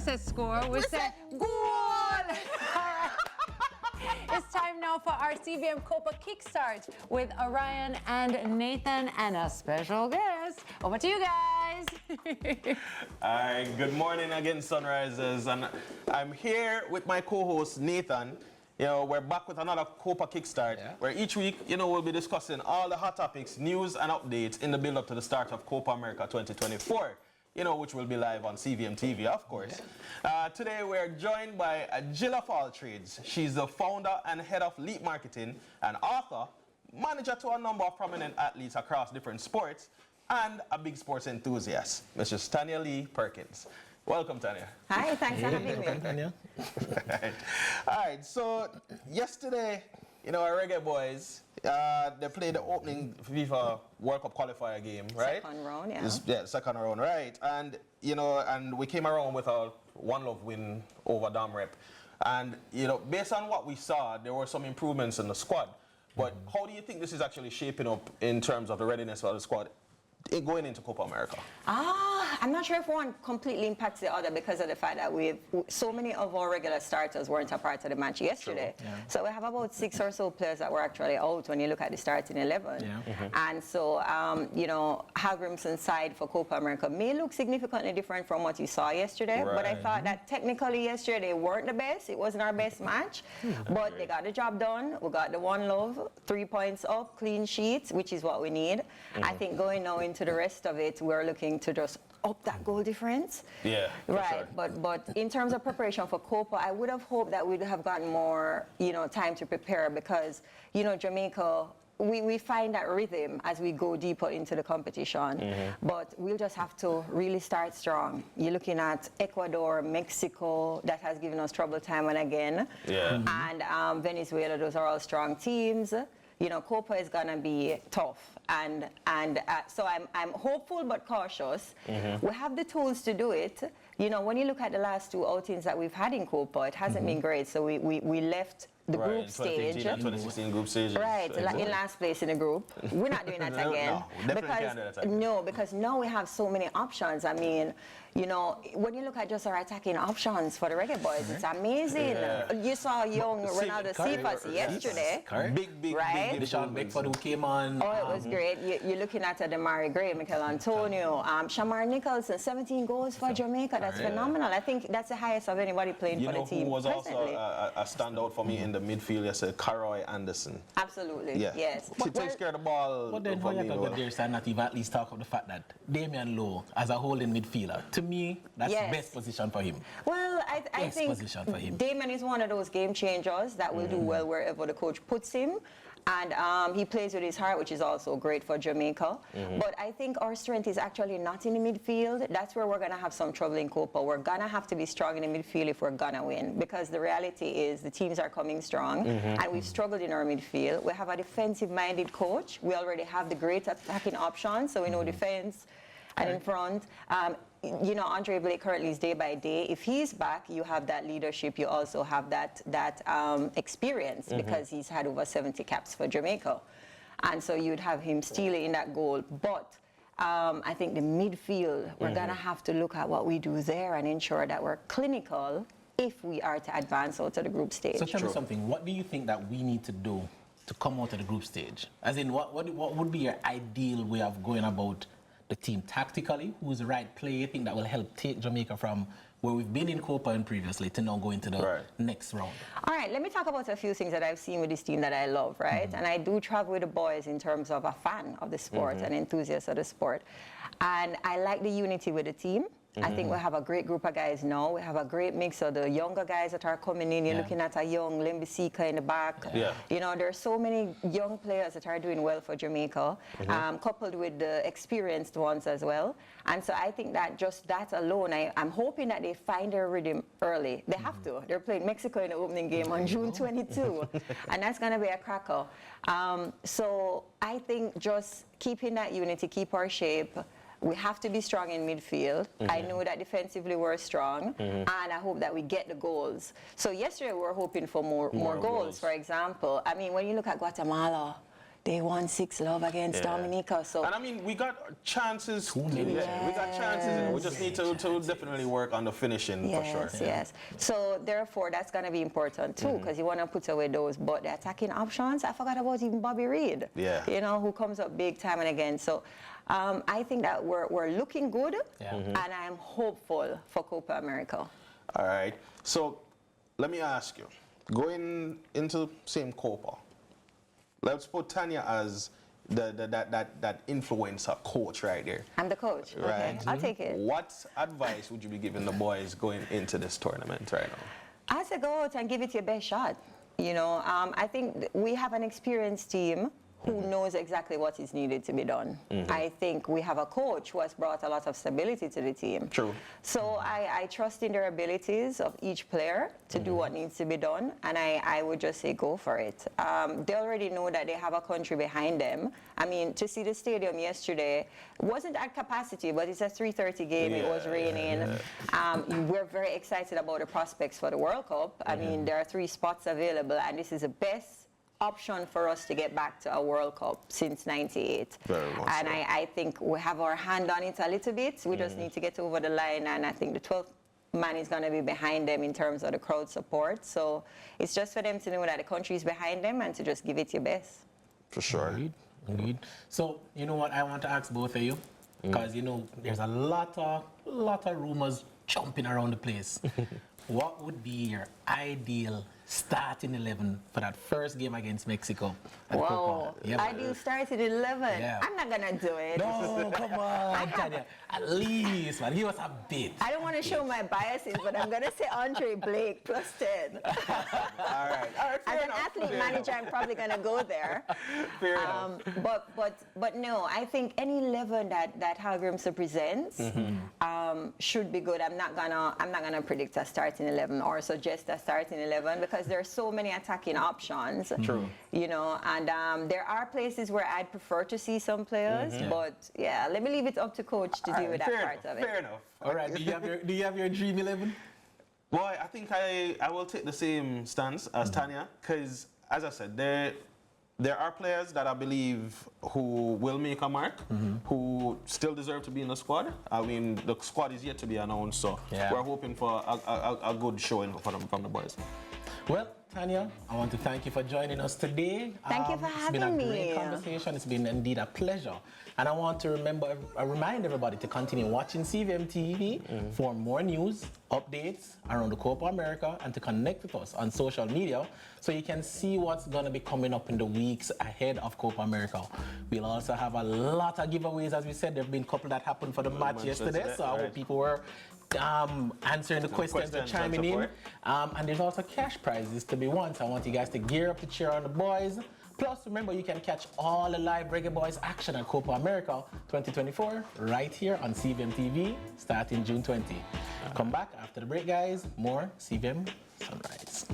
say score, we say goal! All right. It's time now for our CVM COPA Kickstart with Orion and Nathan and a special guest. Over to you guys. Hi, good morning again, Sunrisers. And I'm here with my co-host, Nathan. You know, we're back with another COPA Kickstart, where each week, we'll be discussing all the hot topics, news and updates in the build-up to the start of COPA America 2024. Which will be live on CVMTV, of course. Today, we're joined by Jill of all trades. She's the founder and head of Leap Marketing and author, manager to a number of prominent athletes across different sports, and a big sports enthusiast, Mrs. Tanya Lee Perkins. Welcome, Tanya. Hi, thanks for having me. Welcome, Tanya. All right, so yesterday, our Reggae boys, they played the opening FIFA World Cup qualifier game, right? Second round, yeah. Second round, right. And, and we came around with a 1-0 win over Dom Rep. And, based on what we saw, there were some improvements in the squad. But how do you think this is actually shaping up in terms of the readiness of the squad going into Copa America? I'm not sure if one completely impacts the other because of the fact that so many of our regular starters weren't a part of the match yesterday. Yeah. So we have about 6 or so players that were actually out when you look at the starting 11. Yeah. And so, Halgrimson's side for Copa America may look significantly different from what you saw yesterday. Right. But I thought that technically yesterday they weren't the best. It wasn't our best match. But they got the job done. We got the 1 love, 3 points up, clean sheets, which is what we need. I think going now into the rest of it, we're looking to just up that goal difference. Yeah, right. Sure. But in terms of preparation for Copa, I would have hoped that we'd have gotten more, time to prepare because, Jamaica, we find that rhythm as we go deeper into the competition. But we'll just have to really start strong. You're looking at Ecuador, Mexico, that has given us trouble time and again. Yeah. And Venezuela, those are all strong teams. Copa is gonna be tough, and so I'm hopeful but cautious. We have the tools to do it. When you look at the last 2 outings that we've had in Copa, it hasn't been great. So we left the group stage. 2016 group stage. Right, in last place in the group. We're not doing that again. No, definitely can't do that again. Because now we have so many options. I mean, when you look at just our attacking options for the Reggae boys, it's amazing. Yeah. You saw young Ronaldo Cephas yesterday. Big, right? The Sean Beckford who came on. Oh, it was great. You're looking at Damari Gray, Michael Antonio, Shamar Nicholson, 17 goals for Jamaica. That's phenomenal. I think that's the highest of anybody playing for the team. Who was presently. also a standout for me in the midfield yesterday? Karoy Anderson. Absolutely, yeah. Yes. He takes care of the ball. But then how you can go there and not even at least talk of the fact that Damian Lowe as a holding midfielder, to me, that's the best position for him. Well, I think Damon is one of those game changers that will do well wherever the coach puts him. And he plays with his heart, which is also great for Jamaica. But I think our strength is actually not in the midfield. That's where we're going to have some trouble in Copa. We're going to have to be strong in the midfield if we're going to win. Because the reality is the teams are coming strong. And we've struggled in our midfield. We have a defensive-minded coach. We already have the great attacking options. So we know defense. And in front, Andre Blake currently is day by day. If he's back, you have that leadership. You also have that experience because he's had over 70 caps for Jamaica. And so you'd have him stealing in that goal. But I think the midfield, we're going to have to look at what we do there and ensure that we're clinical if we are to advance out to the group stage. So tell me something. What do you think that we need to do to come out of the group stage? As in, what would be your ideal way of going about the team tactically? Who's the right player you think that will help take Jamaica from where we've been in Copa and previously to now go into the next round? All right, let me talk about a few things that I've seen with this team that I love, right? And I do travel with the boys in terms of a fan of the sport, an enthusiast of the sport. And I like the unity with the team. I think we have a great group of guys now. We have a great mix of the younger guys that are coming in. You're looking at a young Lembisika in the back. There's so many young players that are doing well for Jamaica, coupled with the experienced ones as well. And so I think that just that alone, I'm hoping that they find their rhythm early. They have to. They're playing Mexico in the opening game on June 22. And that's going to be a cracker. So I think just keeping that unity, keep our shape. We have to be strong in midfield. I know that defensively we're strong, and I hope that we get the goals. So yesterday we were hoping for more goals, for example. I mean, when you look at Guatemala, they won 6-love against Dominica. So, and I mean, we got chances. many. We got chances. We just need to definitely work on the finishing for sure. Yes. So therefore, that's going to be important too, because you want to put away those. But the attacking options, I forgot about even Bobby Reed. Yeah. You know, who comes up big time and again. So I think that we're looking good, and I'm hopeful for Copa America. All right. So let me ask you, going into same Copa, let's put Tanya as that influencer coach right there. I'm the coach. Right. Okay, I'll take it. What advice would you be giving the boys going into this tournament right now? I say go out and give it your best shot. You know, I think we have an experienced team who knows exactly what is needed to be done. I think we have a coach who has brought a lot of stability to the team. True. So I trust in their abilities of each player to do what needs to be done, and I would just say go for it. They already know that they have a country behind them. I mean, to see the stadium yesterday wasn't at capacity, but it's a 3:30 game. It was raining. We're very excited about the prospects for the World Cup. I mean, there are 3 spots available, and this is the best option for us to get back to a World Cup since '98. Very much and so. I think we have our hand on it a little bit. We just need to get over the line, and I think the 12th man is going to be behind them in terms of the crowd support. So it's just for them to know that the country is behind them and to just give it your best. For sure. Indeed. So, you know what, I want to ask both of you, because, you know, there's a lot of rumors jumping around the place. What would be your ideal starting 11 for that first game against Mexico? Wow. Yep. Ideal started 11. Yeah. I'm not going to do it. No, come on, Tanya. At least, man, give us a bit. I don't want to show my biases, but I'm going to say Andre Blake plus 10. All right. As Fair an enough. athlete manager, I'm probably going to go there. Fair enough. But no, I think any 11 that Hallgrimson presents should be good. I'm not gonna predict a starting 11 or suggest a starting 11 because there are so many attacking options. True. You know, and there are places where I'd prefer to see some players, but yeah, let me leave it up to coach to deal with that part of it. Fair enough. All right, do you have your dream 11? Boy, I think I will take the same stance as Tanya, because as I said, there are players that I believe who will make a mark, who still deserve to be in the squad. I mean, the squad is yet to be announced, so we're hoping for a good showing from the boys. Well, Tanya, I want to thank you for joining us today. Thank you for having me. It's been a great conversation. It's been indeed a pleasure. And I want to remind everybody to continue watching CVMTV for more news, updates around the Copa America, and to connect with us on social media so you can see what's going to be coming up in the weeks ahead of Copa America. We'll also have a lot of giveaways. As we said, there have been a couple that happened for the match yesterday, so I hope people were answering the questions or chiming in. And there's also cash prizes to be won, so I want you guys to gear up to cheer on the boys. Plus, remember, you can catch all the live Reggae Boys action at Copa America 2024 right here on CVMTV starting June 20. Come back after the break, guys. More CVM Sunrise.